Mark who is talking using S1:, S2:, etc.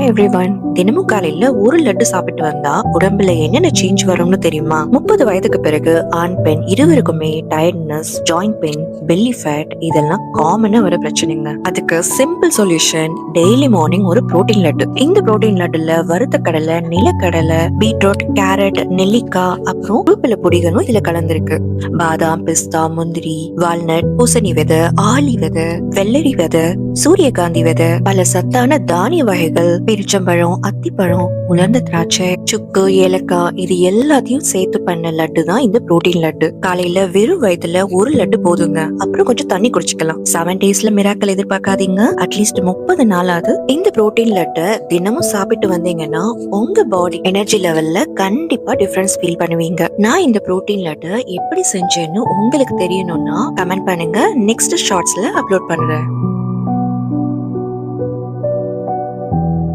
S1: Hi everyone. தினமும் காலையில ஒரு லட்டு சாப்பிட்டு வந்தா உடம்புல என்னென்ன சேஞ்ச் வரும்னு தெரியுமா? 30 வயதுக்கு பிறகு ஆண் பெண் இருவருக்குமே tiredness, joint pain, belly fat இதெல்லாம் காமனா வர பிரச்சனைங்க. அதுக்கு சிம்பிள் சொல்யூஷன் டெய்லி மார்னிங் ஒரு புரோட்டீன் லட்டு. இந்த புரோட்டீன் லட்டுல வறுத்த கடலை, நிலக்கடலை, பீட்ரூட், கேரட், நெல்லிக்காய் அப்புறம் உருப்பில பொடிகளும் இதுல கலந்திருக்கு. பாதாம், பிஸ்தா, முந்திரி, வால்நட், பூசணி விதை, ஆளி விதை, வெள்ளரி விதை, சூரியகாந்தி விதை, பல சத்தான தானிய வகைகள், பெரிச்சம்பழம், அத்திப்பழம், உலர்ந்த திராட்சை, சுக்கு, ஏலக்காய் இது எல்லாத்தையும் சேர்த்து பண்ண லட்டு தான் இந்த புரோட்டீன் லட்டு. காலையில வெறும் வயதுல ஒரு லட்டு போதுங்க. அப்புறம் கொஞ்சம் தண்ணி குடிச்சுக்கலாம். 7 டேஸ்ல மிராக்கல் எதிர்பார்க்காதீங்க. அட்லீஸ்ட் 30 நாளாவது இந்த புரோட்டீன் லட்டை தினமும் சாப்பிட்டு வந்தீங்கன்னா உங்க பாடி எனர்ஜி லெவல்ல கண்டிப்பா டிஃபரன்ஸ் ஃபீல் பண்ணுவீங்க. நான் இந்த புரோட்டீன் லட்டை எப்படி செஞ்சேன்னு உங்களுக்கு தெரியணும்னா கமெண்ட் பண்ணுங்க. நெக்ஸ்ட் ஷார்ட்ஸ்ல அப்லோட் பண்றேன்.